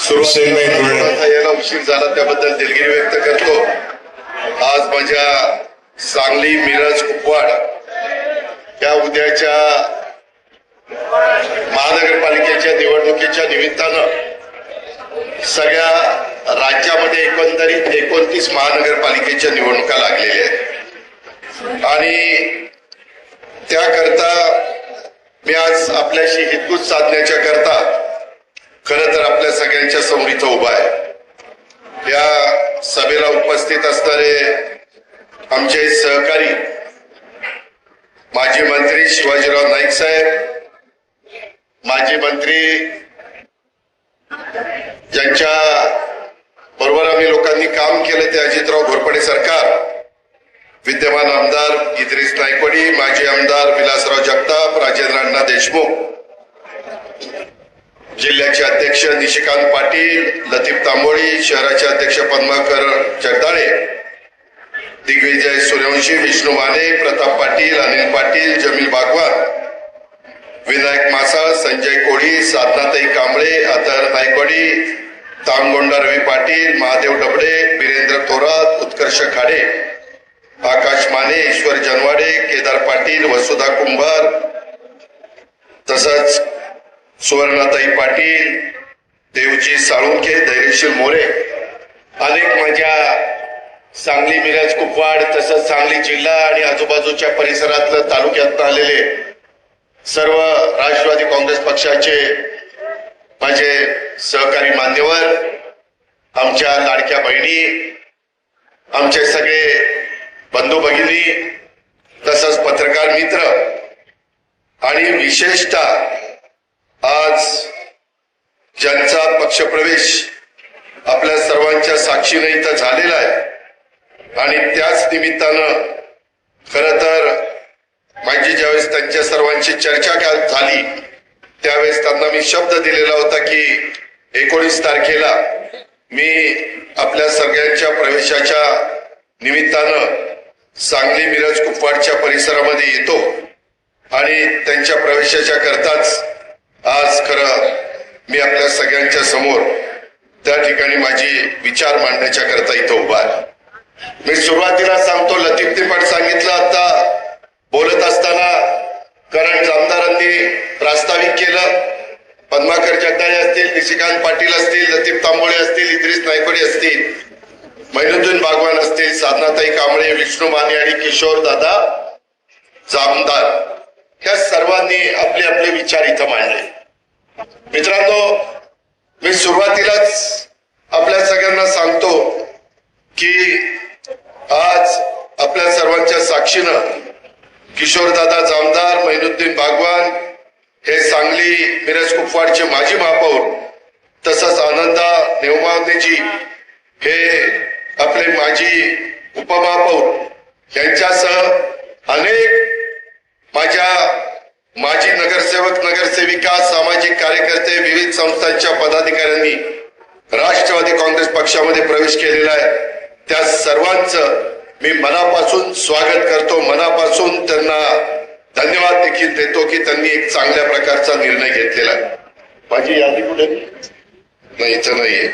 सुरुवातीला यायला उशीर झाला त्याबद्दल दिलगिरी व्यक्त करतो। आज माझ्या सांगली मिरज कुपवाड या उद्याच्या महानगरपालिकेच्या निवडणुकीच्या निमित्तानं सगळ्या राज्यामध्ये एकंदरीत 29 महानगरपालिकेच्या निवडणुका लागलेल्या आहेत आणि त्याकरता मी आज आपल्याशी हितगुज साधण्याच्या करता खरं तर आपल्या सगळ्यांच्या समोर इथं उभा आहे। या सभेला उपस्थित असणारे आमचे सहकारी माजी मंत्री शिवाजीराव नाईक साहेब, माजी मंत्री ज्यांच्या बरोबर आम्ही लोकांनी काम केलं ते अजितराव घोरपडे सरकार, विद्यमान आमदार इद्रिस नायकवडी, माजी आमदार विलासराव जगताप, राजेंद्र अण्णा देशमुख, जिल्ह्याचे अध्यक्ष निशिकांत पाटील, लतीफ तांबोळी, शहराचे अध्यक्ष पद्माकर जगदाळे, दिग्विजय सूर्यवंशी, विष्णू माने, प्रताप पाटील, अनिल पाटील, जमील बागवान, विनायक मासाळ, संजय कोळी, साधनाताई कांबळे, अतहर नायकवडी, तामगोंडा रवी पाटील, महादेव डबडे, वीरेंद्र थोरात, उत्कर्ष खाडे, आकाश माने, ईश्वर जनवाडे, केदार पाटील, वसुधा कुंभार, तसंच सुवर्णाताई पाटील, देवजी साळुंखे, धैर्यशील मोरे, अनेक माझ्या सांगली मिरज कुपवाड तसंच सांगली जिल्हा आणि आजूबाजूच्या परिसरातलं तालुक्यात आलेले सर्व राष्ट्रवादी काँग्रेस पक्षाचे माझे सहकारी मान्यवर, आमच्या लाडक्या बहिणी, आमचे सगळे बंधू भगिनी, तसंच पत्रकार मित्र आणि विशेषतः आज ज्यांचा पक्षप्रवेश आपल्या सर्वांच्या साक्षीने इथं झालेला आहे आणि त्याच निमित्तानं खरं तर माझी ज्यावेळेस त्यांच्या सर्वांची चर्चा झाली त्यावेळेस त्यांना मी शब्द दिलेला होता की 19 तारखेला मी आपल्या सगळ्यांच्या प्रवेशाच्या निमित्तानं सांगली मिरज कुपवाडच्या परिसरामध्ये येतो आणि त्यांच्या प्रवेशाच्या करताच आज खरं मी आपल्या सगळ्यांच्या समोर त्या ठिकाणी माझी विचार मांडण्याच्या करता इथं उभा आहे। मी सुरुवातीला सांगतो, लतीफने पण सांगितलं आता बोलत असताना, कारण आमदारांनी प्रास्ताविक केलं, पद्माकर जगदाळे असतील, निशिकांत पाटील असतील, लतीफ तांबोळे असतील, इद्रिस नायकवडी असतील, मैनुद्दीन बागवान असतील, साधनाताई कांबळे, विष्णू माने आणि किशोर दादा जामदार, या सर्वांनी आपले आपले विचार इथं मांडले। मित्रांनो, मी सुरुवातीलाच आपल्या सगळ्यांना सांगतो की आज आपल्या सर्वांच्या साक्षीनं किशोरदादा जामदार, मैनुद्दीन बागवान हे सांगली मिरज कुपवाडचे माजी महापौर, तसंच आनंदा नेवमावदेजी हे आपले माजी उपमहापौर यांच्यासह अनेक माझ्या माजी नगरसेवक, नगरसेविका, सामाजिक कार्यकर्ते, विविध संस्थांच्या पदाधिकाऱ्यांनी राष्ट्रवादी काँग्रेस पक्षामध्ये प्रवेश केलेला आहे, त्या सर्वांचं मी मनापासून स्वागत करतो, मनापासून त्यांना धन्यवाद देखील देतो की त्यांनी एक चांगल्या प्रकारचा निर्णय घेतलेला आहे। माझी यादी कुठे नाही, इथं नाहीये।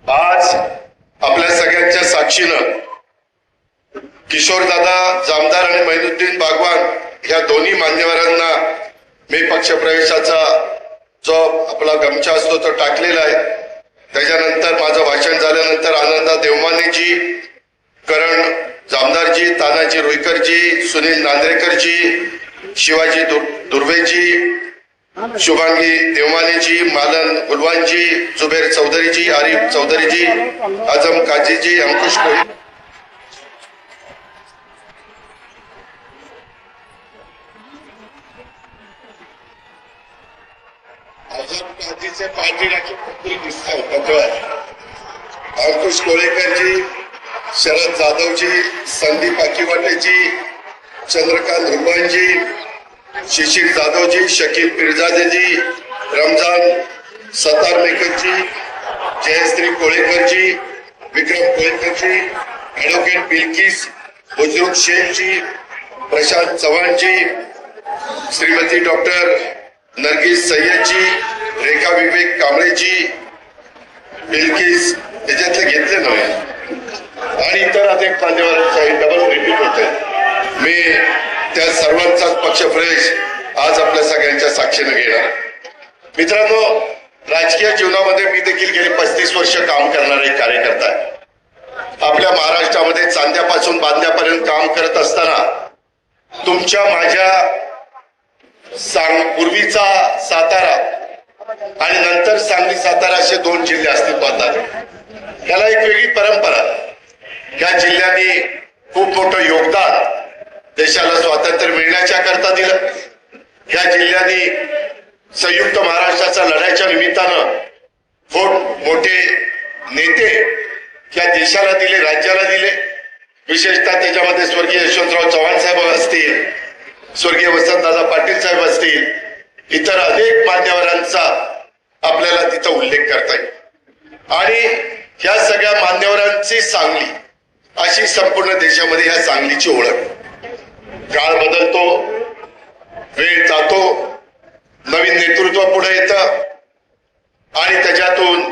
आज आपल्या सगळ्यांच्या साक्षीनं किशोरदादा जामदार आणि मैनुद्दीन बागवान या दोन्ही मान्यवरांना मी पक्षप्रवेशाचा जो आपला गमछा असतो तो टाकलेला आहे। त्याच्यानंतर माझं भाषण झाल्यानंतर आनंदा देवमानेजी, करण जामदारजी, तानाजी रुईकरजी, सुनील नांद्रेकरजी, शिवाजी दुर्वेजी, शुभांगी देवमानेजी, मालन गुलवानजी, जुबेर चौधरीजी, आरिफ चौधरीजी, आजम काजीजी, अंकुश कोळी, आजम काजीचे पार्टी राखी दिसत, अंकुश कोळेकरजी, शरद जाधवजी, संदीप अकिवाटेजी, चंद्रकांत हुरबानजी, शिशिर जाधवजी, शकील पिरजादेजी, रमजान सतारनेकरजी, जयश्री कोळेकरजी, विक्रम कोळेकरजी, ॲडव्होकेट बिल्किस बुजुर्ग शेखजी, प्रशांत चव्हाणजी, श्रीमती डॉक्टर नरगिस सय्यदजी, रेखा विवेक कांबळेजी, बिल्किस याच्यातले घेतले नव्हे आणि इतर अनेक मान्यवरांचा डबल रिपीट होते. मी त्या सर्वांचाच पक्षप्रवेश आज आपल्या सगळ्यांच्या साक्षीने घेणार. मित्रांनो, राजकीय जीवनामध्ये मी देखील गेली 35 वर्ष काम करणारा एक कार्यकर्ता आहे. आपल्या महाराष्ट्रामध्ये चांद्यापासून बांधण्यापर्यंत काम करत असताना तुमच्या माझ्या पूर्वीचा सातारा आणि नंतर सांगली सातारा असे 2 जिल्हे अस्तित्वात आले. त्याला एक वेगळी परंपरा. या जिल्ह्यांनी खूप मोठं योगदान देशाला स्वातंत्र्य मिळण्याच्या करता दिलं. या जिल्ह्यांनी संयुक्त महाराष्ट्राच्या लढ्याच्या निमित्तानं खूप मोठे नेते या देशाला दिले, राज्याला दिले. विशेषतः त्याच्यामध्ये स्वर्गीय यशवंतराव चव्हाण साहेब असतील, स्वर्गीय वसंतदादा पाटील साहेब असतील, इतर अनेक मान्यवरांचा आपल्याला तिथं उल्लेख करता येईल. आणि ह्या सगळ्या मान्यवरांची सांगली अशी संपूर्ण देशामध्ये ह्या सांगलीची ओळख. काळ बदलतो, वेळ जातो, नवीन नेतृत्व पुढे येतं आणि त्याच्यातून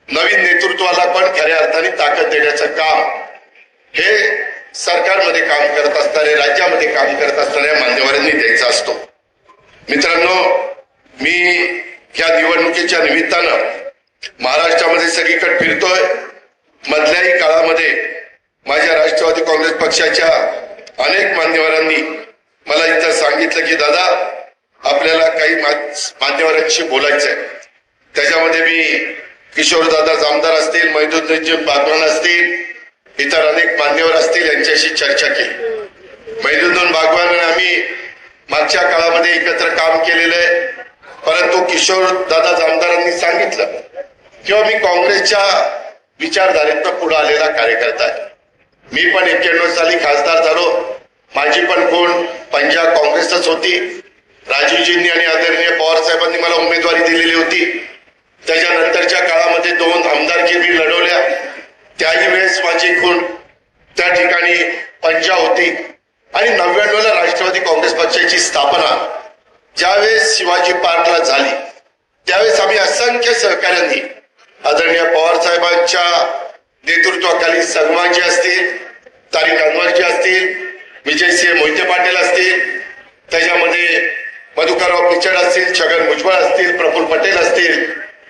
नवीन नेतृत्वाला पण खऱ्या अर्थाने ताकद देण्याचं काम हे सरकारमध्ये काम करत असणारे, राज्यामध्ये काम करत असणाऱ्या मान्यवरांनी द्यायचा असतो. मित्रांनो, मी या निवडणुकीच्या निमित्तानं महाराष्ट्रामध्ये सगळीकडे फिरतोय. मधल्याही काळामध्ये माझ्या राष्ट्रवादी काँग्रेस पक्षाच्या अनेक मान्यवरांनी मला इथं सांगितलं की दादा, आपल्याला काही मान्यवरांशी बोलायचंय. त्याच्यामध्ये मी किशोरदादा जामदार असतील, मैदुद्दीन बागवान असतील, इतर अनेक मान्यवर असतील, यांच्याशी चर्चा केली. मैदुद्दीन बागवान आणि आम्ही मागच्या काळामध्ये एकत्र काम केलेलं आहे. परंतु किशोरदादा जामदारांनी सांगितलं किंवा मी काँग्रेसच्या विचारधारेतनं पुढे आलेला कार्यकर्ता आहे. मी पण 91 साली खासदार झालो. माझी पण कोण पंजाब काँग्रेसच होती. राजीवजींनी आणि आदरणीय पवार साहेबांनी मला उमेदवारी दिलेली होती. त्याच्यानंतरच्या काळामध्ये 2 आमदारकी मी लढवल्या. त्याही वेळेस माझी खूण त्या ठिकाणी पंजाब होती. आणि 99ला राष्ट्रवादी काँग्रेस पक्षाची स्थापना ज्यावेळेस शिवाजी पार्कला झाली त्यावेळेस आम्ही असंख्य सहकाऱ्यांनी आदरणीय पवार साहेबांच्या नेतृत्वाखाली संगमाजी असतील, तारिक अनवरजी असतील, विजयसिंह मोहिते पाटील असतील, त्याच्यामध्ये मधुकरराव पिचड असतील, छगन भुजबळ असतील, प्रफुल्ल पटेल असतील,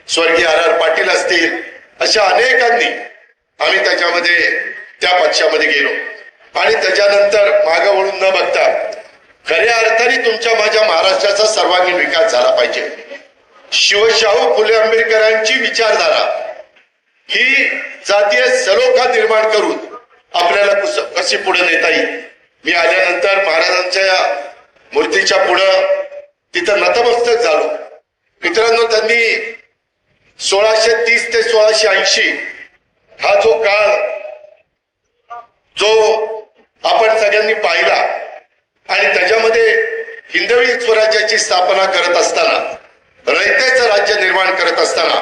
स्वर्गीय आर पाटील असतील, अशा अनेकांनी आम्ही त्याच्यामध्ये त्या पक्षामध्ये गेलो. आणि त्याच्यानंतर मागे वळून न बघता खऱ्या अर्थाने तुमच्या माझ्या महाराष्ट्राचा सर्वांगीण विकास झाला पाहिजे. शिवशाहू फुले आंबेडकरांची विचारधारा ही जातीय सलोखा निर्माण करून आपल्याला कशी पुढे नेता येईल. मी आल्यानंतर महाराजांच्या मूर्तीच्या पुढं तिथं नतमस्तक झालो. मित्रांनो, त्यांनी 1630 ते 1680 हा जो काळ जो आपण सगळ्यांनी पाहिला आणि त्याच्यामध्ये हिंदवी स्वराज्याची स्थापना करत असताना, रयतेचं राज्य निर्माण करत असताना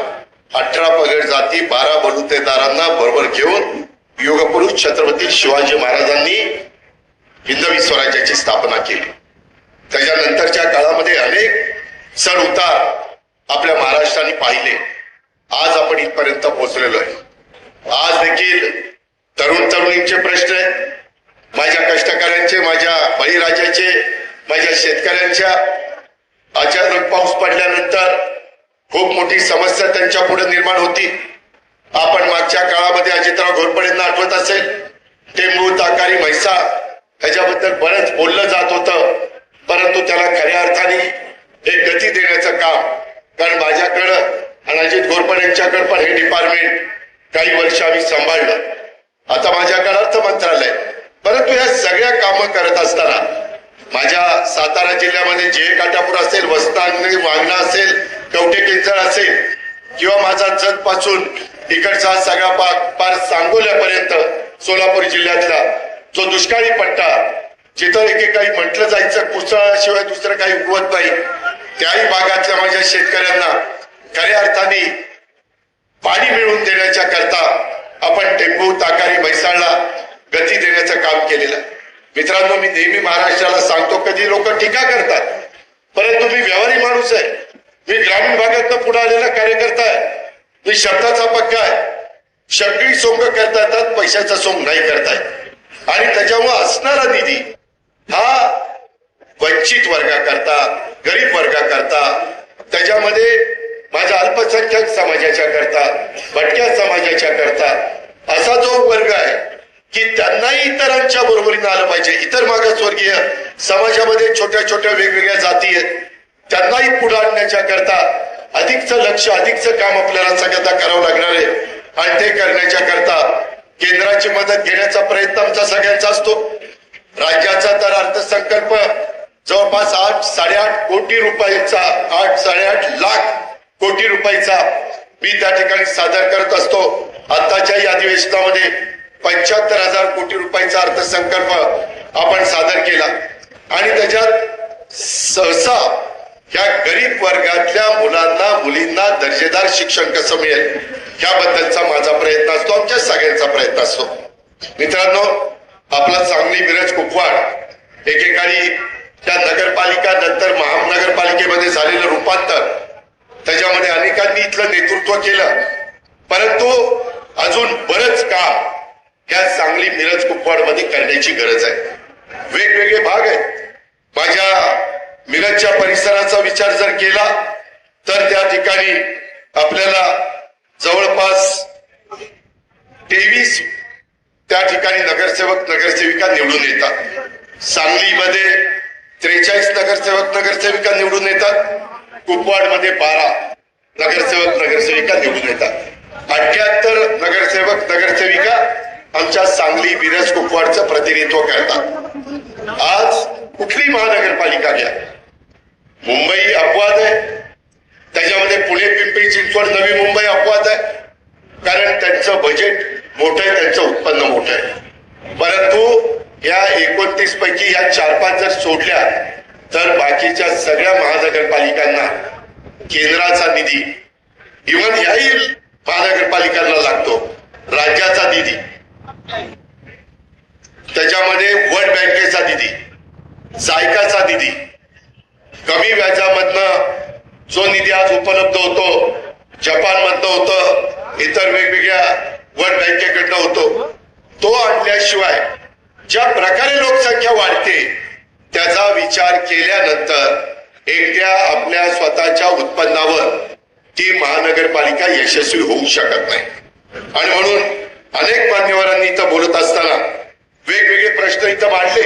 18 पगड जाती 12 बलुतेदारांना बरोबर घेऊन युगपुरुष छत्रपती शिवाजी महाराजांनी हिंदवी स्वराज्याची स्थापना केली. त्याच्यानंतरच्या काळामध्ये अनेक चढ उतार आपल्या महाराष्ट्राने पाहिले. आज आपण इथपर्यंत पोहोचलेलो आहे. आज देखील तरुण तरुणींचे प्रश्न आहेत, माझ्या कष्टकऱ्यांचे, माझ्या बळीराजाचे, माझ्या शेतकऱ्यांच्या. अचानक पाऊस पडल्यानंतर खूप मोठी समस्या त्यांच्या पुढे निर्माण होती. आपण मागच्या काळामध्ये अजितराव घोरपडेंना आठवत असेल, टेंबू, ताकारी, म्हैसा ह्याच्याबद्दल बरंच बोललं जात होतं. परंतु त्याला खऱ्या अर्थाने एक गती देण्याचं काम, कारण माझ्याकडं आणि अजित घोरपडेंच्याकडे पण हे डिपार्टमेंट काही वर्ष आम्ही सांभाळलं. आता माझ्याकडे अर्थ मंत्रालय. परंतु या सगळ्या कामं करत असताना माझ्या सातारा जिल्ह्यामध्ये जे काटापूर असेल, वस्तांनी वांगणा असेल, कवठे किंचळ असेल किंवा माझा जत पासून इकडचा सगळा पार सांगोल्यापर्यंत सोलापूर जिल्ह्यातला जो दुष्काळी पट्टा, जिथं एकेकाळी म्हटलं जायचं कुसळाशिवाय दुसरं काही उगवत नाही, त्याही भागातल्या माझ्या शेतकऱ्यांना खऱ्या अर्थाने पाणी मिळवून देण्याच्या करता आपण टेंबू, ताकारी, म्हैसाळला गती देण्याचं काम केलेलं. मित्रांनो, मी नेहमी महाराष्ट्राला सांगतो, कधी लोक टीका करतात, परंतु मी व्यवहारी माणूस आहे. मी ग्रामीण भागातनं पुढे आलेला कार्यकर्ता आहे. मी शब्दाचा पक्का आहे. सगळी सोंग करता येतात, पैशाचा सोंग नाही करतायत. आणि त्याच्यामुळे असणारा निधी हा वंचित वर्गाकरता, गरीब वर्गाकरता, त्याच्यामध्ये माझ्या अल्पसंख्याक समाजाच्या करता, भटक्या समाजाच्या करता असा जो वर्ग आहे की त्यांनाही इतरांच्या बरोबरीनं आलं पाहिजे. इतर मागासवर्गीय समाजामध्ये छोट्या छोट्या वेगवेगळ्या जाती आहेत, त्यांनाही पुढे आणण्याच्या करता अधिकचं लक्ष, अधिकचं काम आपल्याला सगळ्यांना करावं लागणार आहे. आणि ते करण्याच्या करता केंद्राची मदत घेण्याचा प्रयत्न आमचा सगळ्यांचा असतो. राज्याचा तर अर्थसंकल्प जवळपास 8-8.5 कोटी रुपयाचा, 8-8.5 लाख कोटी रुपयाचा मी त्या ठिकाणी सादर करत असतो. आताच्याही अधिवेशनामध्ये 75,000 कोटी रुपयाचा अर्थसंकल्प आपण सादर केला. आणि त्याच्यात सहसा ह्या गरीब वर्गातल्या मुलांना, मुलींना दर्जेदार शिक्षण कसं मिळेल ह्याबद्दलचा माझा प्रयत्न असतो, आमच्या सगळ्यांचा प्रयत्न असतो. मित्रांनो, आपला सांगली मिरज कुपवाड एकेकाळी त्या नगरपालिका नंतर महानगरपालिकेमध्ये झालेलं रूपांतर, त्याच्यामध्ये अनेकांनी इथलं नेतृत्व केलं. परंतु अजून बरंच काम ह्या सांगली मिरज कुपवाड मध्ये करण्याची गरज आहे. वेगवेगळे भाग आहेत. माझ्या मिरजच्या परिसराचा विचार जर केला तर त्या ठिकाणी आपल्याला जवळपास 23 त्या ठिकाणी नगरसेवक नगरसेविका निवडून येतात. सांगलीमध्ये 43 नगरसेवक नगरसेविका निवडून येतात. कुपवाड मध्ये 12 नगरसेवक नगरसेविका निवडून येतात. 78 नगरसेवक नगरसेविका आमच्या सांगली मिरज कुपवाडचं प्रतिनिधित्व करतात. आज कुठली महानगरपालिका घ्या, मुंबई अपवाद आहे, त्याच्यामध्ये पुणे पिंपरी चिंचवड नवी मुंबई अपवाद आहे, कारण त्यांचं बजेट मोठं आहे, त्यांचं उत्पन्न मोठं आहे. परंतु या 29 पैकी या 4-5 जर सोडल्या तर बाकीच्या सगळ्या महानगरपालिकांना केंद्राचा निधी, इव्हन याही महानगरपालिकांना लागतो, राज्याचा निधी, त्याच्यामध्ये वर्ल्ड बँकेचा निधी, जायकाचा निधी, कमी व्याजामधनं जो निधी आज उपलब्ध होतो, जपानमधनं होतं, इतर वेगवेगळ्या वर्ल्ड बँकेकडनं होतो, तो आणल्याशिवाय ज्या प्रकारे लोकसंख्या वाढते त्याचा विचार केल्यानंतर एकट्या आपल्या स्वतःच्या उत्पन्नावर ती महानगरपालिका यशस्वी होऊ शकत नाही. आणि म्हणून अनेक मान्यवरांनी इथं बोलत असताना वेगवेगळे प्रश्न इथं मांडले.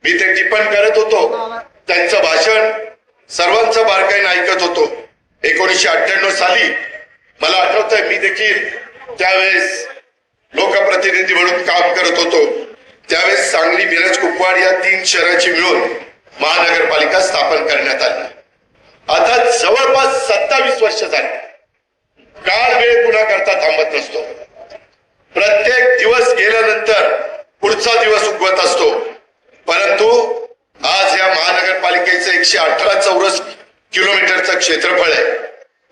मी ते टिप्पण करत होतो. त्यांचं भाषण सर्वांचं बारकाईने ऐकत होतो. 1998 साली मला आठवतंय, मी देखील त्यावेळेस लोकप्रतिनिधी म्हणून काम करत होतो. त्यावेळेस सांगली मिरज कुपवाड या 3 शहराची मिळून महानगरपालिका स्थापन करण्यात आली. आता जवळपास 27 वर्ष झाली. काळ वेळ गुन्हा करता थांबत नसतो. प्रत्येक दिवस गेल्यानंतर पुढचा दिवस उगवत असतो. परंतु आज या महानगरपालिकेचं 118 चौरस किलोमीटरचं क्षेत्रफळ आहे.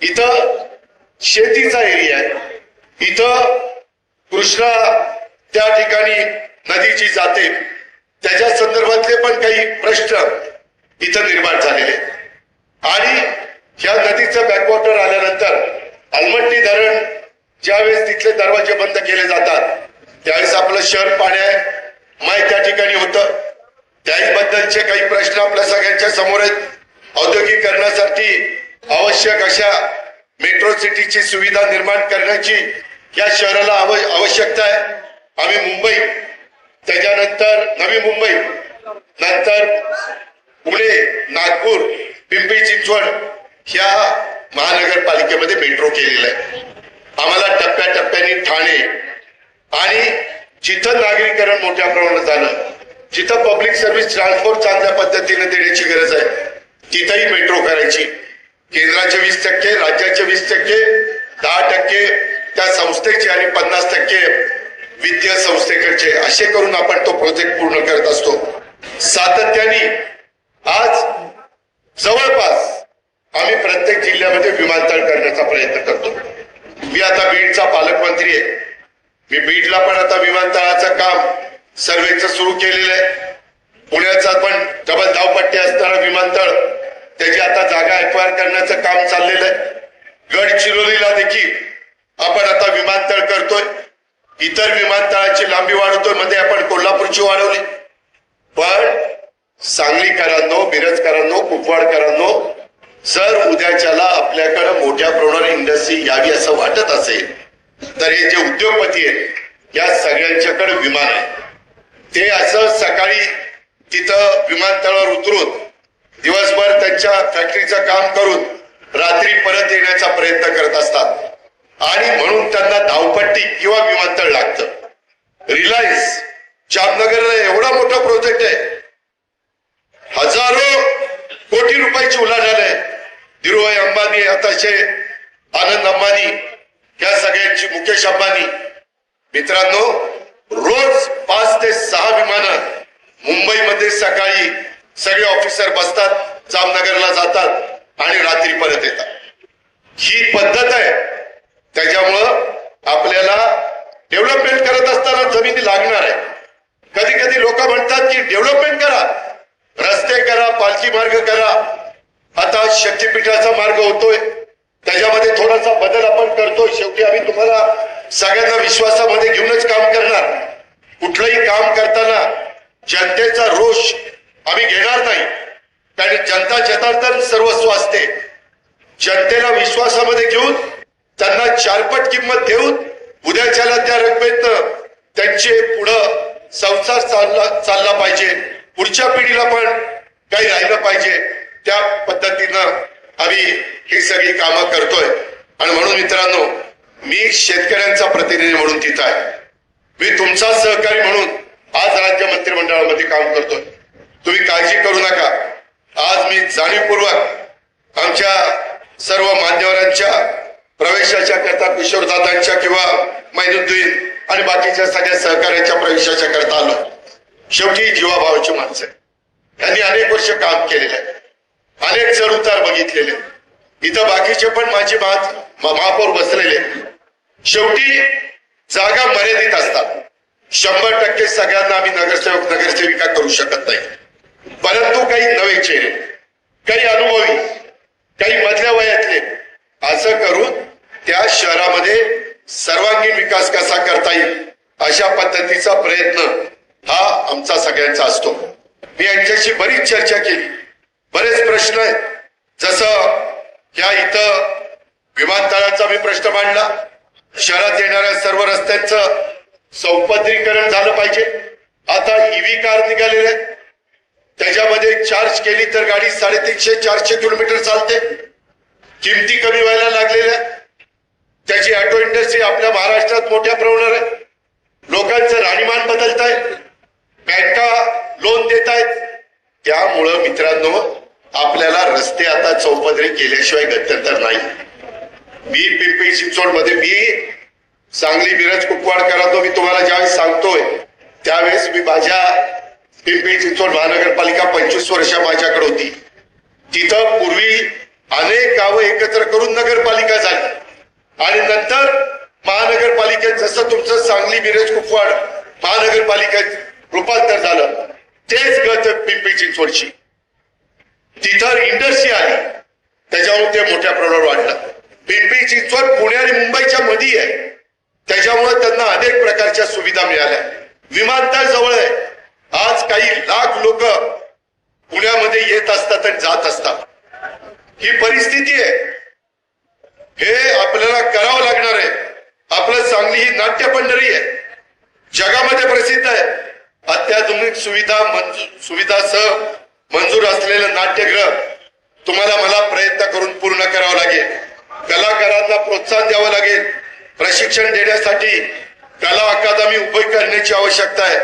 इथं शेतीचा एरिया आहे. इथं कृष्णा त्या ठिकाणी नदीची जाते, त्याच्या संदर्भातले पण काही प्रश्न इथं निर्माण झालेले. आणि ह्या नदीचं बॅकवॉटर आल्यानंतर अलमट्टी धरण ज्यावेळेस तिथले दरवाजे बंद केले जातात त्यावेळेस आपलं शहर पाण्यामय त्या ठिकाणी होतं. त्याबद्दलचे काही प्रश्न आपल्या सगळ्यांच्या समोर आहेत. औद्योगिकरणासाठी आवश्यक अशा मेट्रो सिटीची सुविधा निर्माण करण्याची या शहराला आवश्यकता आहे. आम्ही मुंबई, त्याच्यानंतर नवी मुंबई, नंतर पुणे, नागपूर, पिंपरी चिंचवड ह्या महानगरपालिकेमध्ये मेट्रो केलेलं आहे. आम्हाला टप्प्याटप्प्याने ठाणे आणि जिथं नागरीकरण मोठ्या प्रमाणात झालं, जिथं पब्लिक सर्व्हिस ट्रान्सपोर्ट चांगल्या पद्धतीने देण्याची गरज आहे तिथंही मेट्रो करायची. केंद्राचे 20%, राज्याचे 20%, 10% त्या संस्थेचे आणि 50% वित्तीय संस्थेकडचे, असे करून आपण तो प्रोजेक्ट पूर्ण करत असतो. सातत्याने आज जवळपास आम्ही प्रत्येक जिल्ह्यामध्ये विमानतळ करण्याचा प्रयत्न करतो. मी आता बीडचा पालकमंत्री आहे. मी बीडला पण आता विमानतळाचं काम सर्वेचं सुरू केलेलं आहे. पुण्याचा पण डबल धावपट्टी असणारा विमानतळ त्याची आता जागा ऍक्वायर करण्याचं काम चाललेलं आहे. गडचिरोलीला देखील आपण आता विमानतळ करतोय. इतर विमानतळाची लांबी वाढवतोय. मध्ये आपण कोल्हापूरची वाढवली. पण सांगलीकरांनो, मिरजकरांनो, कुपवाडकरांनो, जर उद्याच्याला आपल्याकडे मोठ्या प्रमाणावर इंडस्ट्री यावी असं वाटत असेल तर हे जे उद्योगपती आहेत या सगळ्यांच्याकडे विमान आहे. ते असं सकाळी तिथं विमानतळावर उतरून दिवसभर त्यांच्या फॅक्टरीचं काम करून रात्री परत येण्याचा प्रयत्न करत असतात आणि म्हणून त्यांना धावपट्टी किंवा विमानतळ लागतं. रिलायन्स जामनगरला एवढा मोठा प्रोजेक्ट आहे, हजारो कोटी रुपयाची उलाढाल आहे. धीरूभाई अंबानी, आताचे आनंद अंबानी, या सगळ्यांची, मुकेश अंबानी. मित्रांनो, रोज 5 ते 6 विमानं मुंबईमध्ये सकाळी सगळे ऑफिसर बसतात, जामनगरला जातात आणि रात्री परत येतात. ही पद्धत आहे. त्याच्यामुळं आपल्याला डेव्हलपमेंट करत असताना जमिनी लागणार आहे. कधी कधी लोक म्हणतात की डेव्हलपमेंट करा, रस्ते करा, पालखी मार्ग करा. आता शक्तीपीठाचा मार्ग होतोय, त्याच्यामध्ये थोडासा बदल आपण करतोय. शेवटी आम्ही तुम्हाला सगळ्यांना विश्वासामध्ये घेऊनच काम करणार. कुठलंही काम करताना जनतेचा रोष आम्ही घेणार नाही, कारण जनता जनार्दन सर्वस्व असते. जनतेला विश्वासामध्ये घेऊन त्यांना 4पट किंमत देऊन उद्याच्याला त्या रकमेतनं त्यांचे पुढं संसार चालला पाहिजे, पुढच्या पिढीला पण काही राहिलं पाहिजे. त्या पद्धतीनं आम्ही ही सगळी कामं करतोय. आणि म्हणून मित्रांनो, मी शेतकऱ्यांचा प्रतिनिधी म्हणून तिथं आहे. मी तुमचा सहकारी म्हणून आज राज्य मंत्रिमंडळामध्ये काम करतोय. तुम्ही काळजी करू नका. आज मी जाणीवपूर्वक आमच्या सर्व मान्यवरांच्या प्रवेशाच्या करता, किशोरदादांच्या किंवा मैनुद्दीन आणि बाकीच्या सगळ्या सहकार्याच्या प्रवेशाच्या करता आलो. शेवटी जीवाभावाची माणसं आहे. त्यांनी अनेक वर्ष काम केलेलं आहे, अनेक चढ उतार बघितलेले. इथं बाकीचे पण माझे महापौर बसलेले. शेवटी जागा मर्यादित असतात. 100% सगळ्यांना आम्ही नगरसेवक नगरसेविका करू शकत नाही. परंतु काही नवे चेहरे, काही अनुभवी, काही मधल्या वयातले, असं करून त्या शहरामध्ये सर्वांगीण विकास कसा करता येईल अशा पद्धतीचा प्रयत्न हा आमचा सगळ्यांचा असतो. मी यांच्याशी बरीच चर्चा केली. बरेच प्रश्न आहेत. जसं या इथं विमानतळाचा मी प्रश्न मांडला. शहरात येणाऱ्या सर्व रस्त्यांचं सौपदरीकरण झालं पाहिजे. आता ईव्ही कार निघालेले आहेत, त्याच्यामध्ये चार्ज केली तर गाडी 350-400 किलोमीटर चालते. किमती कमी व्हायला लागलेल्या. त्याची ऑटो इंडस्ट्री आपल्या महाराष्ट्रात मोठ्या प्रमाणावर आहे. लोकांचं राहणीमान बदलत आहे, बँका लोन देत आहेत. त्यामुळं मित्रांनो, आपल्याला रस्ते आता चौपदरी केल्याशिवाय गत्यंतर नाही. मी पिंपरी चिंचवड मध्ये, मी सांगली, मिरज, कुपवाड मी तुम्हाला ज्यावेळेस सांगतोय त्यावेळेस मी माझ्या पिंपरी चिंचवड महानगरपालिका 25 वर्ष माझ्याकडे होती. तिथं पूर्वी अनेक गावं एकत्र करून नगरपालिका झाली आणि नंतर महानगरपालिकेत जसं तुमचं सांगली, मिरज, कुपवाड महानगरपालिकेत रूपांतर झालं, तेच गत पिंपरी चिंचवडची. तिथं इंडस्ट्री आली, त्याच्यामुळे ते मोठ्या प्रमाणावर वाढलं. पिंपरी चिंचवड पुणे आणि मुंबईच्या मध्ये आहे, त्याच्यामुळे त्यांना अनेक प्रकारच्या सुविधा मिळाल्या. विमानतळ जवळ आहे. आज काही लाख लोक पुण्यामध्ये येत असतात आणि जात असतात. ही परिस्थिती आहे. हे आपल्याला करावं लागणार आहे. आपलं सांगली ही नाट्य पंढरी आहे, जगामध्ये प्रसिद्ध आहे. अत्याधुनिक सुविधासह मंजूर असलेलं नाट्यगृह तुम्हाला मला प्रयत्न करून पूर्ण करावं लागेल. कलाकारांना प्रोत्साहन द्यावं लागेल. प्रशिक्षण देण्यासाठी कला अकादमी उभी करण्याची आवश्यकता आहे.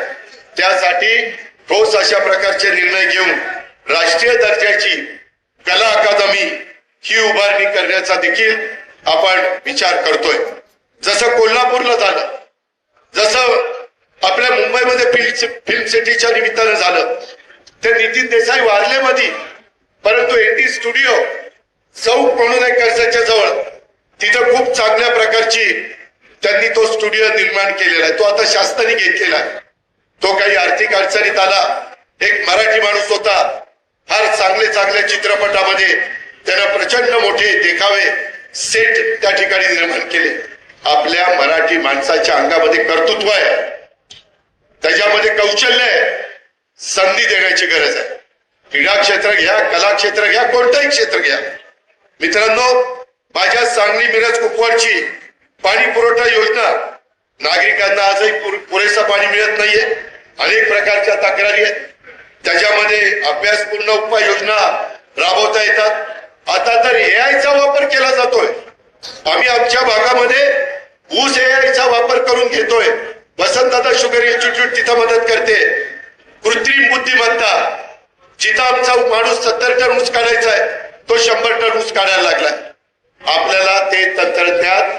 त्यासाठी ठोस अशा प्रकारचे निर्णय घेऊन राष्ट्रीय दर्जाची कला अकादमी ही उभारणी करण्याचा देखील आपण विचार करतोय. जसं कोल्हापूरला झालं, जसं आपल्या मुंबईमध्ये फिल्म सिटीच्या निमित्तानं झालं, ते नितीन देसाई वारलेमध्ये, परंतु एनटी स्टुडिओ चौक म्हणून आहे कर्जतच्या जवळ, तिथं खूप चांगल्या प्रकारची त्यांनी तो स्टुडिओ निर्माण केलेला आहे. तो आता शासनाने घेतलेला आहे. तो काही आर्थिक अडचणीत आला, एक मराठी माणूस होता, फार चांगले चांगल्या चित्रपटामध्ये त्यानं प्रचंड मोठे देखावे सेट त्या ठिकाणी निर्माण केले. आपल्या मराठी माणसाच्या अंगामध्ये कर्तृत्व आहे, त्याच्यामध्ये कौशल्य आहे, संधी देण्याची गरज आहे. क्रीडा क्षेत्र घ्या, कला क्षेत्र घ्या, कोणतंही क्षेत्र घ्या. मित्रांनो, माझ्या सांगली मिरज कुपवाडची पाणी पुरवठा योजना, नागरिकांना आजही पुरेसा पाणी मिळत नाहीये. अनेक प्रकारच्या तक्रारी आहेत, त्याच्यामध्ये अभ्यासपूर्ण उपाययोजना राबवता येतात. आता तर एआयचा वापर केला जातोय. आम्ही आमच्या भागामध्ये ऊस एआयचा वापर करून घेतोय. वसंतदादा शुगर इन्स्टिट्यूट तिथं मदत करते. कृत्रिम बुद्धिमत्ता, जिथं आमचा माणूस 70 टन ऊस काढायचा आहे, तो 100 टन ऊस काढायला लागलाय. आपल्याला ते तंत्रज्ञान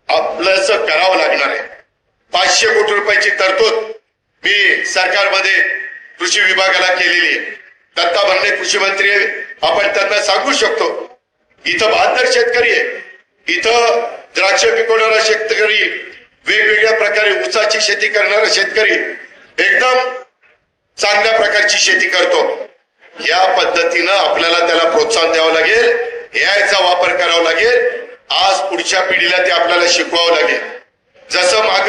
आपलंच करावं लागणार आहे. 500 कोटी रुपयाची तरतूद मी सरकारमध्ये कृषी विभागाला केलेली आहे. दत्ता भरणे कृषी मंत्री आहे, आपण त्यांना सांगू शकतो. इथं 72 शेतकरी आहे, इथं द्राक्ष पिकवणारा शेतकरी, वेगवेगळ्या प्रकारे ऊसाची शेती करणारा शेतकरी एकदम चांगल्या प्रकारची शेती करतो. या पद्धतीनं आपल्याला त्याला प्रोत्साहन द्यावं लागेल, एआयचा वापर करावा लागेल. आज पुढच्या पिढीला ते आपल्याला शिकवावं लागेल. जसं माग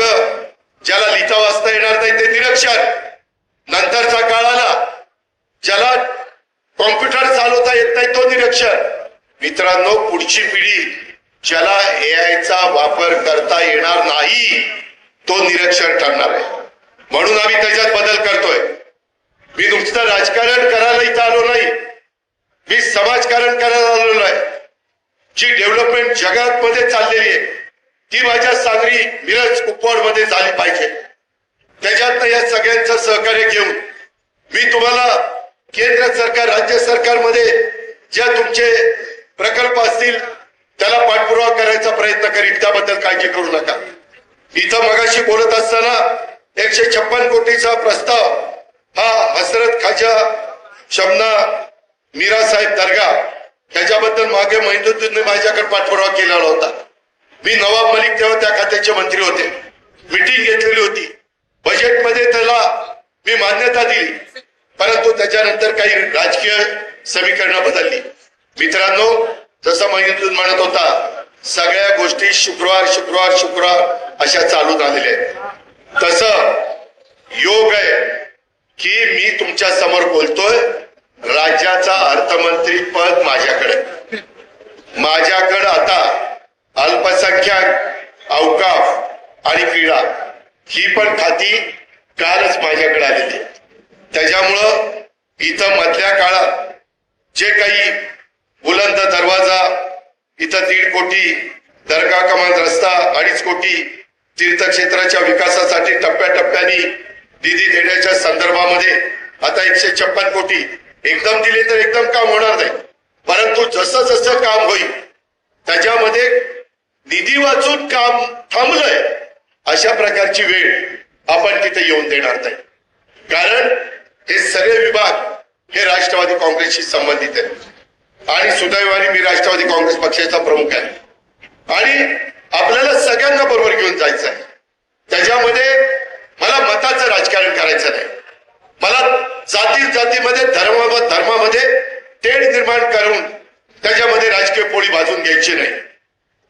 ज्याला लिहिता वाचता येणार नाही ते निरक्षर, नंतरचा काळ आला ज्याला कॉम्प्युटर चालवता येत नाही तो निरक्षर. मित्रांनो, पुढची पिढी ज्याला एआयचा वापर करता येणार नाही तो निरक्षर ठरणार आहे. म्हणून आम्ही त्याच्यात बदल करतोय. मी नुसतं राजकारण करायला इथं आलो नाही, मी समाजकारण करायला आलेलो आहे. जी डेव्हलपमेंट जगात मध्ये चाललेली आहे ती माझ्या सांगली मिरज कुपवाड मध्ये झाली पाहिजे. त्याच्यात या सगळ्यांचं सहकार्य घेऊन मी तुम्हाला केंद्र सरकार, राज्य सरकारमध्ये ज्या तुमचे प्रकल्प असतील त्याला पाठपुरावा करायचा प्रयत्न करीन, त्याबद्दल काळजी करू नका. इथं मगाशी बोलत असताना 156 कोटीचा प्रस्ताव हा हजरत खाजा शमना मीरा साहेब दर्गा ह्याच्याबद्दल मागे महिंदुद्दीनने माझ्याकडे पाठपुरावा केलेला होता. मी नवाब मलिक तेव्हा त्या खात्याचे मंत्री होते, मीटिंग घेतलेली होती. बजेटमध्ये त्याला मी मान्यता दिली, परंतु त्याच्यानंतर काही राजकीय समीकरणं बदलली. मित्रांनो, जसं महिंदुद्दीन म्हणत होता, सगळ्या गोष्टी शुक्रवार शुक्रवार शुक्रवार अशा चालू झालेल्या आहेत. तसं योग आहे की मी तुमच्या समोर बोलतोय. राज्याचा अर्थमंत्री पद माझ्याकडे आता अल्पसंख्याक, अवकाफ आणि क्रीडा ही पण खाती कालच माझ्याकडे आलेली. त्याच्यामुळं इथं मधल्या काळात जे काही बुलंद दरवाजा, इथं 1.5 कोटी, दर्गा कमान रस्ता 2.5 कोटी, तीर्थक्षेत्राच्या विकासासाठी टप्प्याटप्प्याने निधी देण्याच्या संदर्भामध्ये आता 156 कोटी एकदम दिले तर एकदम काम होणार नाही, परंतु जसं जसं काम होईल त्याच्यामध्ये निधी वाचून काम थांबलंय अशा प्रकारची वेळ आपण तिथे येऊन देणार नाही. कारण हे सगळे विभाग हे राष्ट्रवादी काँग्रेसशी संबंधित आहेत आणि सुदैवाने मी राष्ट्रवादी काँग्रेस पक्षाचा प्रमुख आहे आणि आपल्याला सगळ्यांना बरोबर घेऊन जायचं आहे. त्याच्यामध्ये मला मताचं राजकारण करायचं नाही. मला जातीमध्ये धर्मामध्ये तेढ निर्माण करून त्याच्यामध्ये राजकीय पोळी भाजून घ्यायची नाही.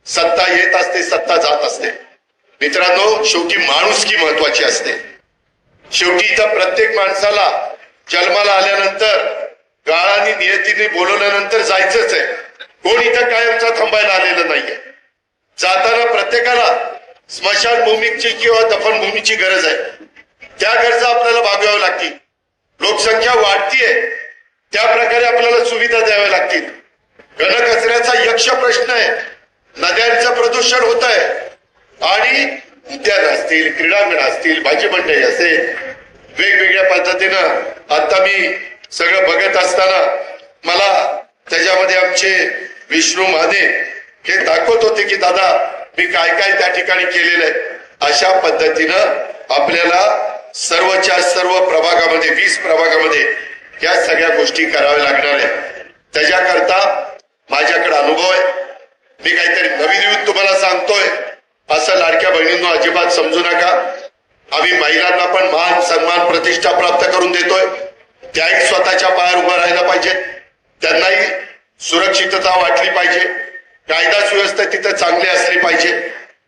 सत्ता येत असते, सत्ता जात असते. मित्रांनो, शेवटी माणुसकी महत्वाची असते. शेवटी इथं प्रत्येक माणसाला जन्माला आल्यानंतर गाळाने नियतीने बोलवल्यानंतर जायचंच आहे. कोण इथं कायमचा थांबायला आलेलं नाहीये. जाताना प्रत्येकाला स्मशानभूमीची किंवा दफनभूमीची गरज आहे. त्या गरजा आपल्याला भागवाव्या लागतील. लोकसंख्या वाढतीये, त्या प्रकारे आपल्याला सुविधा द्याव्या लागतील. घनकचऱ्याचा यक्ष प्रश्न आहे, नद्यांचं प्रदूषण होत आहे आणि उद्यान असतील, क्रीडांगण असतील, भाजी मंडई असेल, वेगवेगळ्या पद्धतीनं आता मी सगळं बघत असताना मला त्याच्यामध्ये आमचे विष्णू महादे हे दाखवत होते की दादा मी काय काय त्या ठिकाणी केलेलं आहे. अशा पद्धतीनं आपल्याला सर्वच्या सर्व प्रभागामध्ये 20 प्रभागामध्ये या सगळ्या गोष्टी कराव्या लागणार आहेत. त्याच्याकरता माझ्याकडे अनुभव आहे. मी काहीतरी नवीन तुम्हाला सांगतोय असं लाडक्या बहिणींनो अजिबात समजू नका. आम्ही महिलांना पण मान सन्मान प्रतिष्ठा प्राप्त करून देतोय. त्याही स्वतःच्या पायावर उभं राहायला पाहिजे, त्यांनाही सुरक्षितता वाटली पाहिजे, कायदा सुव्यवस्था तिथं चांगली असली पाहिजे.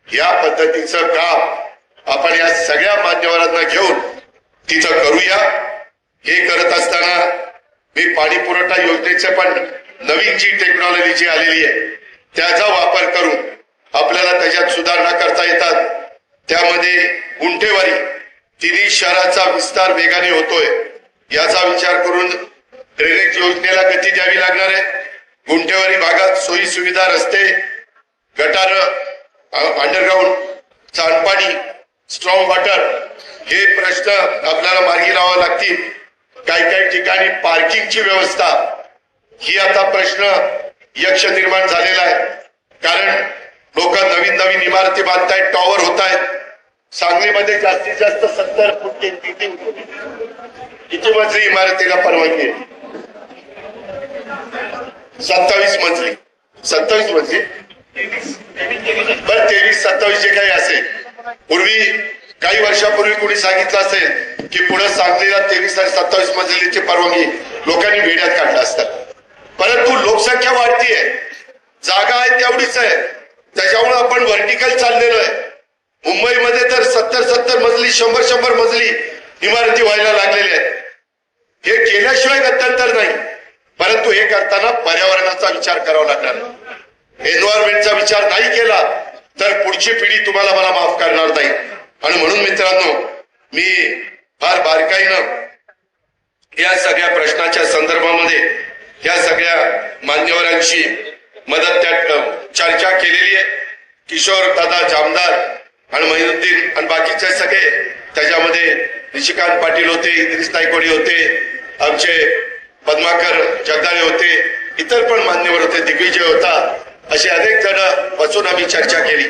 या पद्धतीचं काम आपण या सगळ्या मान्यवरांना घेऊन तिथं करूया. हे करत असताना मी पाणी पुरवठा योजनेचे पण नवीन जी टेक्नॉलॉजी जी आलेली आहे त्याचा वापर करून आपल्याला त्याच्यात सुधारणा करता येतात. त्यामध्ये गुंठेवारी तिन्ही शहराचा विस्तार वेगाने होतोय. याचा विचार करून ड्रेनेज योजनेला गती द्यावी लागणार आहे. गुंठेवारी भागात सोयी सुविधा, रस्ते, गटार, अंडरग्राउंड, सांडपाणी, स्ट्रॉंग वॉटर हे प्रश्न आपल्याला मार्गी लावावे लागतील. काही ठिकाणी पार्किंगची व्यवस्था ही आता प्रश्न यक्ष निर्माण झालेला आहे. कारण लोक नवीन नवीन इमारती बांधतायत, टॉवर होत आहेत. सांगलीमध्ये जास्तीत जास्त 70 फूट किती मजली इमारतीला परवानगी आहे? 27 मजली. 27 मजली बरं, 23-27 जे काही असेल. पूर्वी काही वर्षापूर्वी कोणी सांगितलं असेल की पुढे सांगलीला 23 आणि 27 मजलीची परवानगी लोकांनी वेड्यात काढलं असतं. परंतु लोकसंख्या वाढतीये, जागा आहे तेवढीच आहे, त्याच्यामुळे आपण व्हर्टिकल चाललेलो आहे. मुंबईमध्ये तर 70 मजली, 100 मजली इमारती व्हायला लागलेल्या आहेत. हे केल्याशिवाय गत्यंतर नाही. परंतु हे करताना पर्यावरणाचा विचार करावा लागणार. एन्व्हायरमेंटचा विचार नाही केला तर पुढची पिढी तुम्हाला मला माफ करणार नाही. आणि म्हणून मित्रांनो, मी फार बारकाईनं या सगळ्या प्रश्नाच्या संदर्भामध्ये या सगळ्या मान्यवरांशी मदत चर्चा केलेली आहे. किशोर दादा जामदार आणि महिनुद्दीन आणि बाकीचे सगळे, त्याच्यामध्ये निशिकांत पाटील होते, इद्रिस नायकवाडी होते, आमचे पद्माकर जगदाळे होते, इतर पण मान्यवर होते, दिग्विजय होता, असे अनेक जण बसून आम्ही चर्चा केली.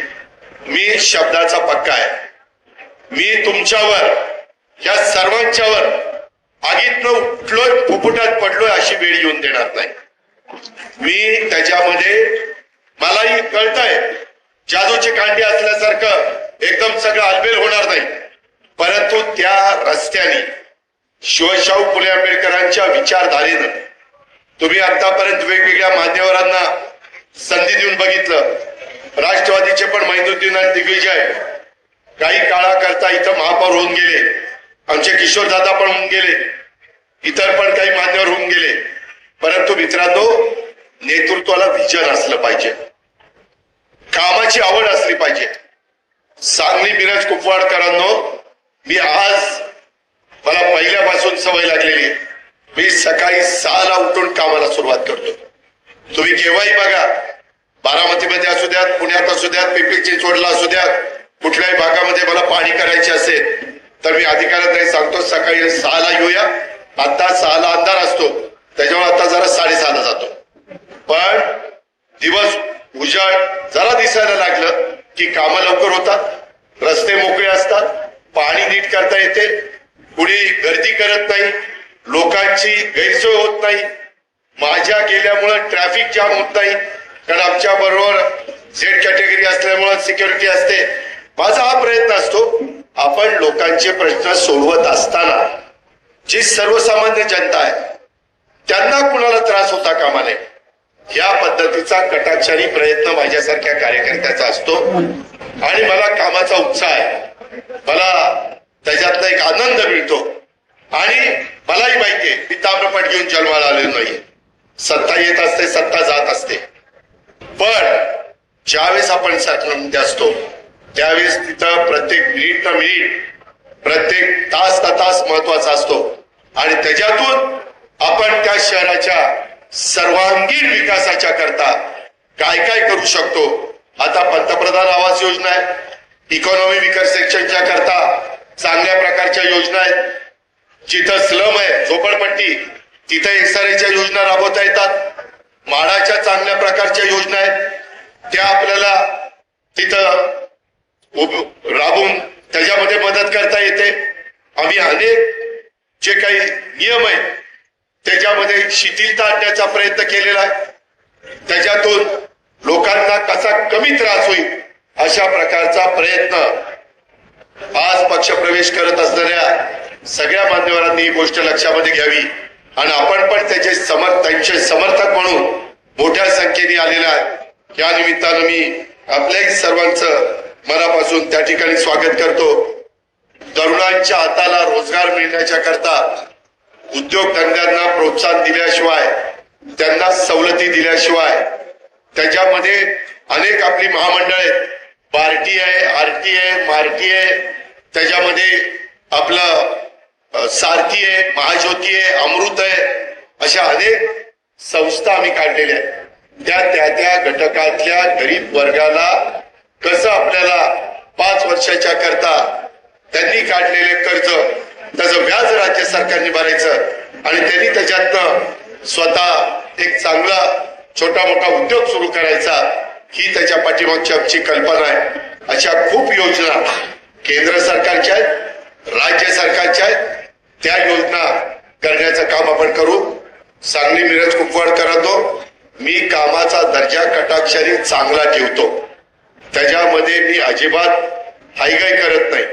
मी शब्दाचा पक्का आहे. मी तुमच्यावर, या सर्वांच्यावर आगीतनं उठलोय, फुफुटात पडलोय अशी वेळ येऊन देणार नाही. मी त्याच्यामध्ये मलाही कळतंय जादूची कांडी असल्यासारखं एकदम सगळं आलबेल होणार नाही. परंतु त्या रस्त्याने शिवशाहू फुले आंबेडकरांच्या विचारधारेनं तुम्ही आतापर्यंत वेगवेगळ्या मान्यवरांना संधी देऊन बघितलं. राष्ट्रवादीचे पण महिनुद्दीन आणि दिग्विजय काही काळाकरता इथं महापौर होऊन गेले, आमचे किशोरदादा पण होऊन गेले, इतर पण काही मान्यवर होऊन गेले. परंतु मित्रांनो, नेतृत्वाला विजन असलं पाहिजे, कामाची आवड असली पाहिजे. सांगली मिरज कुपवाडकरांनो, मी आज, मला पहिल्यापासून सवय लागलेली आहे, मी सकाळी 6ला उठून कामाला सुरुवात करतो. तुम्ही केव्हाही बघा, बारामतीमध्ये असू द्यात, पुण्यात असू द्यात, पिंपरी चिंचवडला असू द्यात, कुठल्याही भागामध्ये मला पाणी करायचे असेल तर मी अधिकाऱ्यांना सांगतो सकाळी 6ला येऊया. आता 6ला अंधार असतो, त्याच्यामुळे आता जरा 6:30ला जातो. पण दिवस उजाड जरा दिसायला लागलं की कामं लवकर होतात, रस्ते मोकळे असतात, पाणी नीट करता येते, कुणी गर्दी करत नाही, लोकांची गैरसोय होत नाही. माझ्या गेल्यामुळे ट्रॅफिक जाम होत नाही, कारण आमच्या बरोबर झेड कॅटेगरी असल्यामुळे सिक्युरिटी असते. माझा हा प्रयत्न असतो, आपण लोकांचे प्रश्न सोडवत असताना जी सर्वसामान्य जनता आहे त्यांना कुणाला त्रास होता कामा नये, या पद्धतीचा कटाक्षाने प्रयत्न माझ्यासारख्या कार्यकर्त्याचा असतो. आणि मला कामाचा उत्साह आहे, मला त्याच्यातला एक आनंद मिळतो. आणि मलाही माहितीये मी ताम्रपट घेऊन जन्माला आलेलो नाही. सत्ता येत असते, सत्ता जात असते, पण ज्यावेळेस आपण सरकारमध्ये असतो त्यावेळेस तिथं प्रत्येक मिनिट ना मिनिट, प्रत्येक तास ना तास महत्वाचा असतो. आणि त्याच्यातून आपण त्या शहराच्या सर्वांगीण विकासाच्या करता काय काय करू शकतो. आता पंतप्रधान आवास योजना आहे, इकॉनॉमी विकर सेक्शनच्या करता चांगल्या प्रकारच्या योजना आहेत. जिथं स्लम आहे, झोपडपट्टी, तिथं एक्सआरएच्या योजना राबवता येतात. म्हाडाच्या चांगल्या प्रकारच्या योजना आहेत, त्या आपल्याला तिथं राबवून त्याच्यामध्ये मदत करता येते. आम्ही अनेक जे काही नियम आहेत त्याच्यामध्ये शिथिलता आणण्याचा प्रयत्न केलेला आहे. त्याच्यातून लोकांना कसा कमी त्रास होईल अशा प्रकारचा प्रयत्न आज पक्षप्रवेश करत असणाऱ्या सगळ्या मान्यवरांनी ही गोष्ट लक्षामध्ये घ्यावी आणि आपण पण त्यांचे समर्थक म्हणून मोठ्या संख्येने आलेला आहे। या निमित्तानं मी आपल्याही सर्वांचं मनापासून त्या ठिकाणी स्वागत करतो। तरुणांच्या हाताला रोजगार मिळण्याच्या करता उद्योगधंद्यांना प्रोत्साहन दिल्याशिवाय, त्यांना सवलती दिल्याशिवाय, त्याच्यामध्ये अनेक आपली महामंडळ आहेत, बार्टी आहे, आरटी आहे, मारटी आहे, त्याच्यामध्ये आपलं सारथी आहे, महाज्योती आहे, अमृत आहे, अशा अनेक संस्था आम्ही काढलेल्या आहेत। त्या घटकातल्या गरीब वर्गाला कसं आपल्याला 5 वर्षाच्या करता त्यांनी काढलेले कर्ज त्याचं व्याज राज्य सरकारने भरायचं आणि त्यांनी त्याच्यातनं स्वतः एक चांगला छोटा मोठा उद्योग सुरू करायचा, ही त्याच्या पाठीमागची आमची कल्पना आहे। अशा खूप योजना केंद्र सरकारच्या आहेत, राज्य सरकारच्या आहेत, त्या योजना करण्याचं काम आपण करू। सांगली मिरज कुपवाडकरांनो, मी कामाचा दर्जा कटाक्षाने चांगला ठेवतो, त्याच्यामध्ये मी अजिबात हायगाय करत नाही।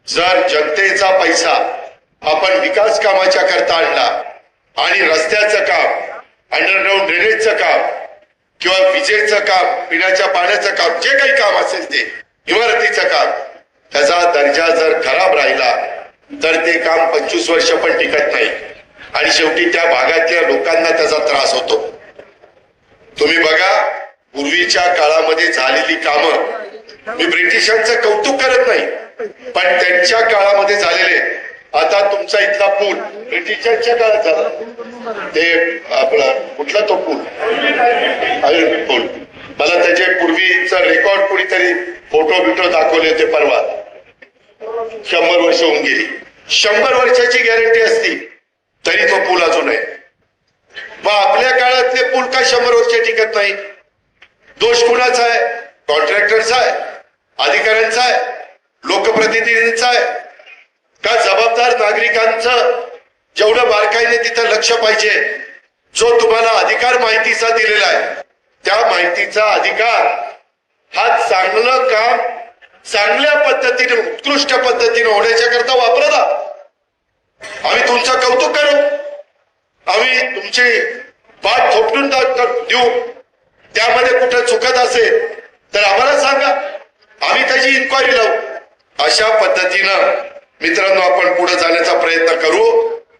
जर जनतेचा पैसा आपण विकास कामाच्या करता आणला आणि रस्त्याचं काम, अंडरग्राऊंड ड्रेनेजचं काम किंवा विजेचं काम, पिण्याच्या पाण्याचं काम, जे काही काम असेल ते इमारतीचं काम, त्याचा दर्जा जर खराब राहिला तर ते काम 25 वर्ष पण टिकत नाही आणि शेवटी त्या भागातल्या लोकांना त्याचा त्रास होतो। तुम्ही बघा, पूर्वीच्या काळामध्ये झालेली कामं, मी ब्रिटिशांचं कौतुक करत नाही, पण त्यांच्या काळामध्ये झालेले, आता तुमचा इथला पूल ब्रिटिशांच्या काळात झाला, ते आपला कुठला तो पूल पूल, मला त्याचे पूर्वीचा रेकॉर्ड कुणीतरी फोटो बिटो दाखवले होते परवा, 100 वर्ष होऊन गेली। 100 वर्षाची गॅरंटी असती तरी तो पूल अजून आहे। मग आपल्या काळातले पूल का 100 वर्ष टिकत नाही? दोष कुणाचा आहे? कॉन्ट्रॅक्टरचा आहे, अधिकाऱ्यांचा आहे, लोकप्रतिनिधींचा आहे का जबाबदार नागरिकांचं जेवढं बारकाईने तिथं लक्ष पाहिजे? जो तुम्हाला अधिकार माहितीचा दिलेला आहे, त्या माहितीचा अधिकार हा चांगलं काम चांगल्या पद्धतीने, उत्कृष्ट पद्धतीने होण्याच्या करता वापरला। आम्ही तुमचं कौतुक करू, आम्ही तुमची पाठ थोपटून देऊ, त्यामध्ये कुठं चुकत असेल तर आम्हाला सांगा, आम्ही त्याची इन्क्वायरी लावू। अशा पद्धतीनं मित्रांनो आपण पुढे जाण्याचा प्रयत्न करू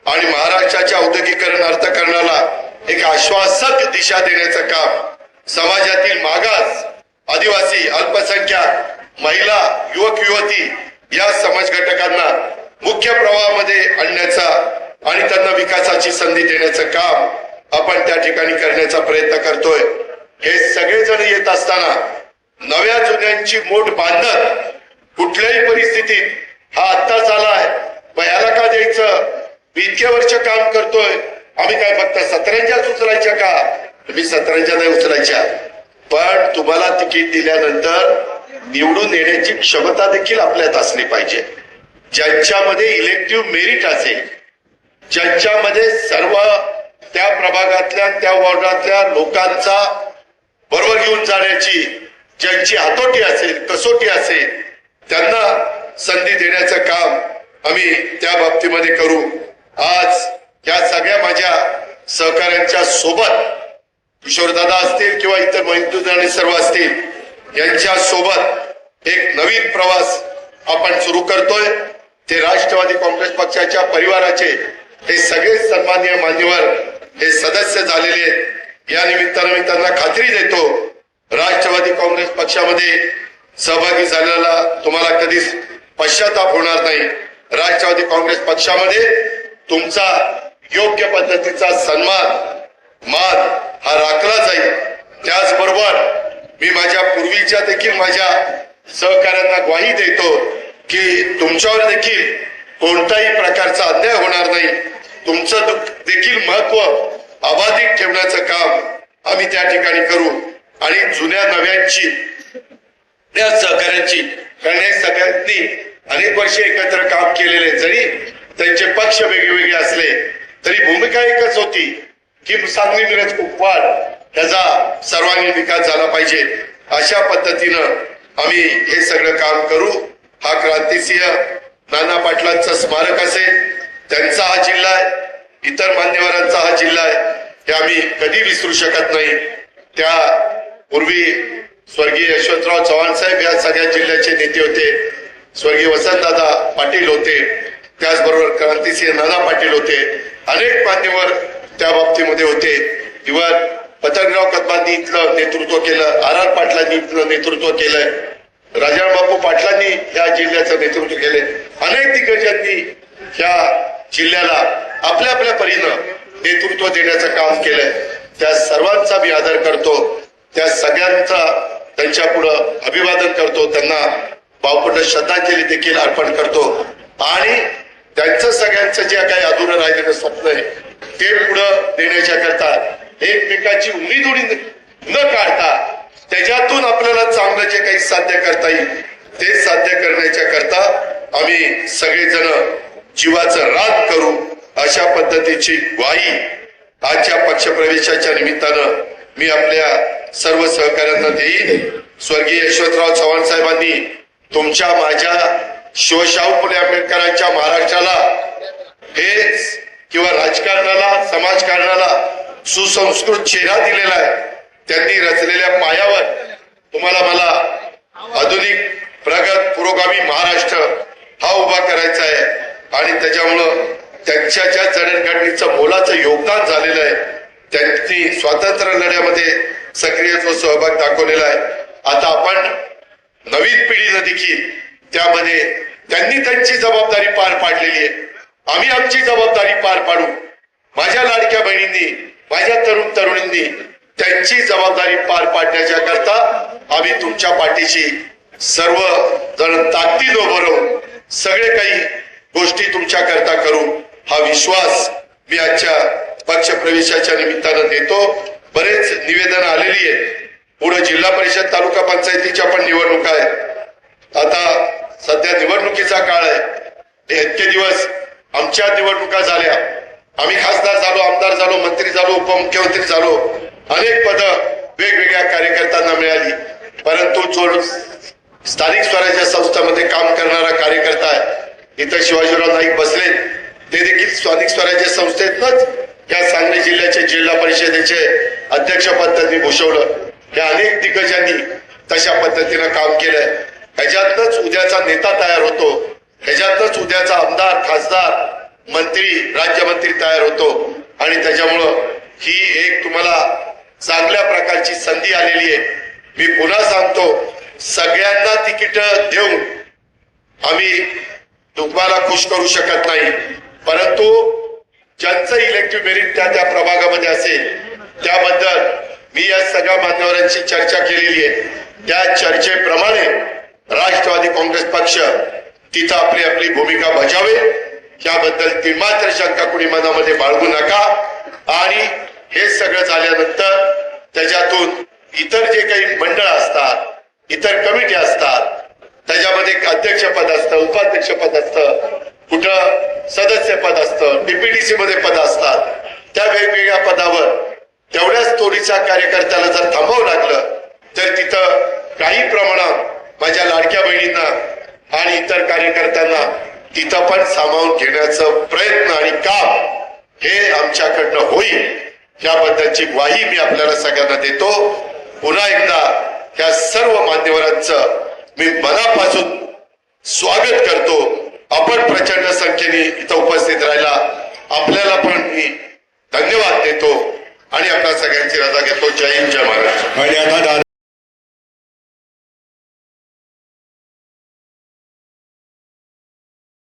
आणि महाराष्ट्राच्या औद्योगिकरण अर्थकारणाला एक आश्वासक दिशा देण्याचं काम समाजातील मागास, आदिवासी, अल्पसंख्याक, महिला, युवक युवती या समाज घटकांना मुख्य प्रवाहामध्ये आणण्याचा आणि त्यांना विकासाची संधी देण्याचं काम आपण त्या ठिकाणी करण्याचा प्रयत्न करतोय। हे सगळेजण येत असताना नव्या जुन्यांची मोठ बांधत कुठल्याही परिस्थितीत हा आत्ताच आलाय, मग याला का द्यायचं? मी इतके वर्ष काम करतोय, आम्ही काय फक्त सतरंज्याच उचलायच्या का? तुम्ही सतरंज्या नाही उचलायच्या, पण तुम्हाला तिकीट दिल्यानंतर निवडून येण्याची क्षमता देखील आपल्यात असली पाहिजे। ज्यांच्यामध्ये इलेक्टिव्ह मेरिट असेल, ज्यांच्यामध्ये सर्व त्या प्रभागातल्या, त्या वॉर्डातल्या लोकांचा बरोबर घेऊन जाण्याची ज्यांची हातोटी असेल, कसोटी असेल, त्यांना संधी देण्याचं काम आम्ही त्या बाबतीमध्ये करू। आज या सगळ्या माझ्या सहकाऱ्यांच्या सोबत किशोरदादा असतील किंवा इतर महिंदू सर्व असतील, यांच्या सोबत एक नवीन प्रवास आपण सुरू करतोय। ते राष्ट्रवादी काँग्रेस पक्षाच्या परिवाराचे हे सगळे सन्माननीय मान्यवर हे सदस्य झालेले आहेत। या निमित्तानं मी त्यांना खात्री देतो, राष्ट्रवादी काँग्रेस पक्षामध्ये सहभागी झालेला तुम्हाला कधीच पश्चाताप होणार नाही। राष्ट्रवादी काँग्रेस पक्षामध्ये तुमचा योग्य पद्धतीचा सन्मान, मान हा राखला जाईल। त्याचबरोबर मी माझ्या पूर्वीच्या देखील माझ्या सहकाऱ्यांना ग्वाही देतो की तुमच्यावर देखील कोणताही प्रकारचा अन्याय होणार नाही। तुमचं देखील महत्व अबाधित ठेवण्याचं काम आम्ही त्या ठिकाणी करू आणि जुन्या नव्यांची, त्या सहकाऱ्यांची, कारण हे सगळ्यांनी अनेक वर्षे एकत्र काम केलेले, जरी त्यांचे पक्ष वेगवेगळे असले तरी भूमिका एकच होती की सांगली मिरज कुपवाड त्याचा सर्वांगीण विकास झाला पाहिजे। अशा पद्धतीनं आम्ही हे सगळं काम करू हा क्रांतिसिंह नाना पाटलांचं स्मारक असेल, त्यांचा हा जिल्हा आहे, इतर मान्यवरांचा हा जिल्हा आहे, हे आम्ही कधी विसरू शकत नाही. त्या पूर्वी स्वर्गीय यशवंतराव चव्हाण साहेब या सगळ्या जिल्ह्याचे नेते होते, स्वर्गीय वसंतदादा पाटील होते, त्याचबरोबर क्रांतिसिंह नाना पाटील होते, अनेक मान्यवर त्या बाबतीमध्ये होते. इव्हन पतंगराव कदमांनी इथलं नेतृत्व केलं, आर पाटलांनी इथलं नेतृत्व केलंय, राजारामबापू पाटलांनी या जिल्ह्याचं नेतृत्व केले. अनेक दिग्गजांनी या जिल्ह्याला आपल्या आपल्या परीनं नेतृत्व देण्याचं काम केलंय. त्या सर्वांचा मी आदर करतो, त्या सगळ्यांचा त्यांच्या पुढं अभिवादन करतो, त्यांना भावपूर्ण श्रद्धांजली देखील अर्पण करतो. आणि त्यांचं सगळ्यांचं जे काही अधुरं राहिलेलं स्वप्न आहे ते पुढं देण्याच्या करता एकमेकांची उमेदवारी न काढता त्याच्यातून आपल्याला चांगलं जे काही साध्य करता येईल ते साध्य करण्याच्या करता आम्ही सगळेजण जीवाचं रान करू, अशा पद्धतीची ग्वाही आजच्या पक्षप्रवेशाच्या निमित्तानं मी आपल्या सर्व सहकाऱ्यांना देईन. स्वर्गीय यशवंतराव चव्हाण साहेबांनी तुमच्या माझ्या शिवशाहू फुले आंबेडकरांच्या महाराष्ट्राला हे किंवा राजकारणाला समाजकारणाला सुसंस्कृत चेहरा दिलेला आहे. त्यांनी रचलेल्या पायावर तुम्हाला मला आधुनिक प्रगत पुरोगामी महाराष्ट्र हा उभा करायचा आहे. आणि त्याच्यामुळं त्यांच्या ज्या जडणघडणीचं मोलाचं योगदान झालेलं आहे, त्यांनी स्वातंत्र्य लढ्यामध्ये सक्रिय जो सहभाग दाखवलेला आहे, आता आपण नवीन पिढीनं देखील त्यामध्ये त्यांनी त्यांची जबाबदारी पार पाडलेली आहे, आम्ही आमची जबाबदारी पार पाडू. माझ्या लाडक्या बहिणींनी, माझ्या तरुण तरुणींनी त्यांची जबाबदारी पार पाडण्याच्या करता आम्ही तुमच्या पाठीशी सर्व जण ताकदीनं उभं राहू, सगळे काही गोष्टी तुमच्या करता करू, हा विश्वास मी आजच्या पक्ष प्रवेशाच्या निमित्तानं देतो. बरेच निवेदन आलेली आहे. पुढे जिल्हा परिषद तालुका पंचायतीच्या पण निवडणुका आहेत. आता सध्या निवडणुकीचा काळ आहे. इतके दिवस आमच्या निवडणुका झाल्या, आम्ही खासदार झालो, आमदार झालो, मंत्री झालो, उपमुख्यमंत्री झालो, अनेक पद वेगवेगळ्या कार्यकर्त्यांना मिळाली. परंतु जो स्थानिक स्वराज्य संस्थांमध्ये काम करणारा कार्यकर्ता आहे, इथं शिवाजीराव नाईक बसले, ते देखील स्थानिक स्वराज्य संस्थेतनच या सांगली जिल्ह्याचे जिल्हा परिषदेचे अध्यक्षपद त्यांनी भूषवलं. या अनेक दिग्गजांनी तशा पद्धतीनं काम केलंय. ह्याच्यातनच उद्याचा नेता तयार होतो, ह्याच्यातनच उद्याचा आमदार, खासदार, मंत्री, राज्यमंत्री तयार होतो. आणि त्याच्यामुळं ही एक तुम्हाला चांगल्या प्रकारची संधी आलेली आहे. मी पुन्हा सांगतो, सगळ्यांना तिकीट देऊन आम्ही तुम्हाला खुश करू शकत नाही, परंतु ज्यांचं इलेक्टिव्ह मेरिट त्या त्या प्रभागामध्ये असेल त्याबद्दल मी या सगळ्या मान्यवरांची चर्चा केलेली आहे. त्या चर्चेप्रमाणे राष्ट्रवादी काँग्रेस पक्ष तिथं आपली आपली भूमिका बजावे, याबद्दल ती मात्र शंका कुणी मनामध्ये बाळगू नका. आणि हे सगळं झाल्यानंतर त्याच्यातून इतर जे काही मंडळ असतात, इतर कमिटी असतात, त्याच्यामध्ये अध्यक्षपद असतं, उपाध्यक्षपद असतं, कुठं सदस्यपद असतं, डीपीडीसी मध्ये पद असतात. त्या वेगवेगळ्या पदावर तेवढ्याच तोडीच्या कार्यकर्त्याला जर थांबावं लागलं तर तिथं काही प्रमाणात माझ्या लाडक्या बहिणींना आणि इतर कार्यकर्त्यांना तिथं पण सामावून घेण्याचं प्रयत्न आणि काम हे आमच्याकडनं होईल, याबद्दलची ग्वाही मी आपल्याला सगळ्यांना देतो. पुन्हा एकदा या सर्व मान्यवरांचं मी मनापासून स्वागत करतो. आपण प्रचंड संख्येने इथं उपस्थित राहिला, आपल्याला पण मी धन्यवाद देतो आणि आपल्या सगळ्यांची रजा घेतो. जय हिंद, जय महाराष्ट्र. आणि आता दादा